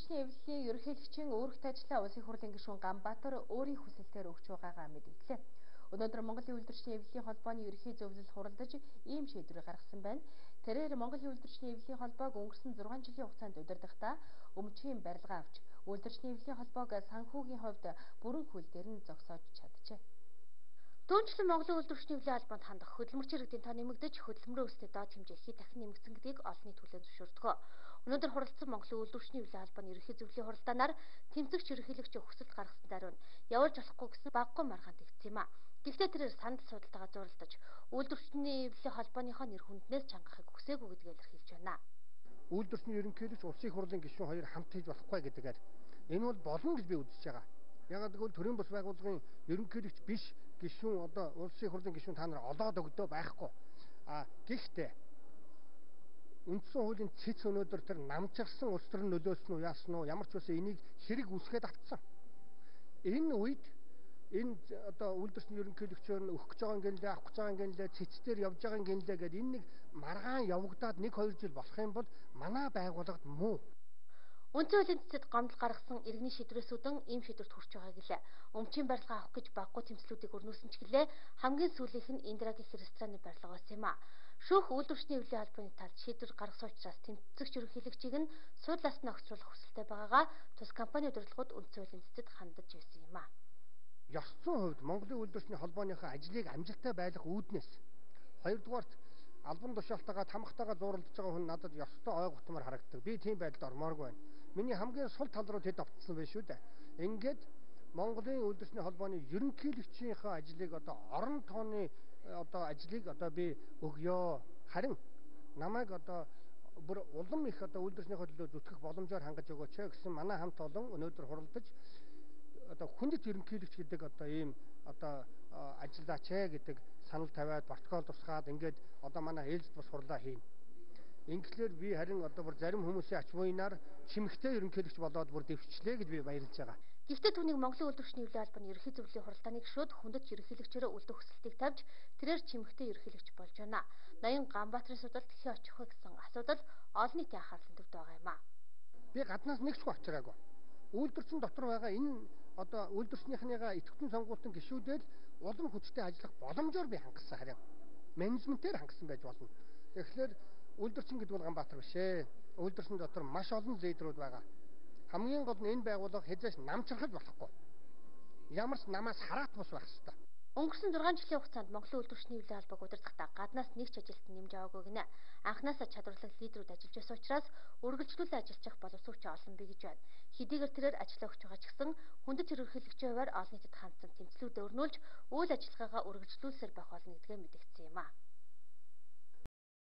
үйлдвэрчний эвлэлийн ерөнхийлөгчийн үүрэгт ажиллаа улсын хурлын гишүүн Ганбаатар өөрийн хүсэлтээр өгч байгаагаа мэдгдлээ. Өнөөдөр Монголын үйлдвэрчний эвлэлийн холбооны ерөнхий зөвлөл хуралдаж ийм шийдвэр гаргасан байна. Тэрээр Монголын үйлдвэрчний эвлэлийн холбоог өнгөрсөн 6 жилийн хугацаанд удирдахдаа өмчийн барилгаа авч үйлдвэрчний эвлэлийн холбоог санхүүгийн хувьд бүрэн хөл дээр нь зогсоож чаджээ. Түүнчлэн Монголын үйлдвэрчний эвлэлийн холбоонд хандах хөдөлмөрч иргэдийн тоо нэмэгдэж хөдөлмөрийн өсөлтөд доод хэмжээ хэд дахин нэмэгдсэн гэдгийг олонний төлөө зөвшөөрдөг. Өнөөдөр хуралдсан Монголын үйлдвэрчний эвлэлийн холбооны ерөнхий зөвлөлийн хуралдаанаар тэмцэгч ерөнхийлөгчийн хүсэлт гаргасан даруй нь явуулж болохгүй гэсэн баггүй маргаан тэгсэн юм а. Гэхдээ тэрээр санал судалтайгаа зуралдаж үйлдвэрчний эвлэлийн холбооныхоо нэр хүнднээс чангахыг хүсээгүй гэдгийг илэрхийлж байна. Үйлдвэрчний ерөнхийлөгч улсын хурлын гишүүн хоёр хамт хийж болохгүй гэдгээр энэ бол болно гэж би үзэж байгаа. Ягаад гэвэл төрийн бас байгууллагын ерөнхийлөгч биш гишүүн одоо улсын хурлын гишүүн та нар олоод өгдөө байхгүй. Гэхдээ үндсэн хуулийн цэц өнөөдөр тэр намжирсан улс төрийн нөлөөсөн уу яасан уу ямар ч үсэн энийг хэрэг үсгээд автсан. Энэ үед энэ одоо үйлдвэрчний ерөнхийлөгчөөр нь өгөх гэж байгаа гэнлээ авах гэж байгаа гэнлээ цэцээр явж байгаа гэнлээ гэдэг энэ нэг маргаан явагдаад 1-2 жил болох юм бол манай байгууллагад муу. Үндсэн хуулийн цэцэд гомдол гаргасан иргэний шийдвэрээсүүдэн ийм шийдвэрт хүрч байгаа гэлээ. Өмчийн барилгаа авах гэж баггүй тэмцлүүдийг өрнүүлсэн ч гэлээ хамгийн сүүлийнх нь Индира гэх рестораны барилга байсан юм а. Шүүх үйлдвэрчний эвлэлийн холбооны талд шийдвэр гаргасан учраас тэмцэгч ерөнхийлөгчийг нь суудлаас нь огцруулах хүсэлтэй байгаагаа тус компани удирдлагууд үндсэн хуулийн цэцэд хандаж байсан юм а. Ёс зүйн хувьд Монголын үйлдвэрчний холбооныхоо ажлыг амжилттай байлгах үүднээс хоёрдугаарт албан тушаалтайгаа тамхтайгаа зууралдаж байгаа хүн надад ёстой ой гутмаар харагддаг. Би тийм байдалд ормооргүй байна. Миний хамгийн сул тал руу тэд автсан байх шүү дээ. Ингээд Монголын үйлдвэрчний холбооны ерөнхийлөгчийнхөө ажлыг одоо орон тооны одоо ажлыг одоо би өгье. Харин намайг одоо бүр улам их одоо үйлдвэрчнийхөө төлөө зүтгэх боломжоор хангаж өгөөч гэсэн манай хамт олон өнөөдөр хуралдаж одоо хүндэт ерөнхийлөгч гэдэг одоо ийм одоо ажиллаач гэдэг санал тавиад протокол тусгаад ингээд одоо манай ээлжид бас хурлаа хийн. Ингээдлэр би харин одоо бүр зарим хүмүүсийн ач буйнаар чимэгтэй ерөнхийлөгч болоод бүр дэвшчлээ гэж би баярлж байгаа. Гэхдээ түүнийг Монголын үйлдвэрчний эвлэлийн холбооны ерөнхий зөвлөлийн хуралдааны гишүүд хүндэт ерөнхийлөгчөөрөө үлдэх хүсэлтийг тавьж тэрээр чимэгтэй ерөнхийлөгч болж байна. Ноён Ганбаатарын судалт дэлхий очих вэ гэсэн асуудал олон нийтийн анхаарлын төвд байгаа юм а. Би гаднаас нэг ч авчираагүй. Үйлдвэрчин дотор байгаа энэ одоо үйлдвэрчнийхнийгаа идэвхтэн сонгуултын гишүүдэл улам хүчтэй ажиллах боломжоор би хангасан харин менежментээр хангасан байж болно. Тэгэхээр үйлдвэрчин гэдэг бол Ганбаатар биш ээ. Үйлдвэрчин дотор маш олон лидерүүд байгаа. Хамгийн гол нь энэ байгууллага хэзээс намчрахад болохгүй. Ямар ч намаас хараат бус байх ёстой. Өнгөрсөн 6 жилийн хугацаанд Монголын үйлдвэрчний эвлэлийн холбоог удирдахдаа гаднаас нэг ч ажилтан нэмж аваагүй гинэ. Анхнаасаа чадварлаг лидерүүд ажиллаж байсан учраас үргэлжлүүлэн ажиллах боловсруучч олон бий гэж байна. Хэдийгээр тэрээр ажиллаа өгч байгаа ч гэсэн хүндэт ерөнхийлөгчийн хувьд олон нийтэд хандсан тэмцлүүдэд өрнүүлж үйл ажиллагаагаа үргэлжлүүлсээр байх болно гэдгээ мэдгдсэн юм а.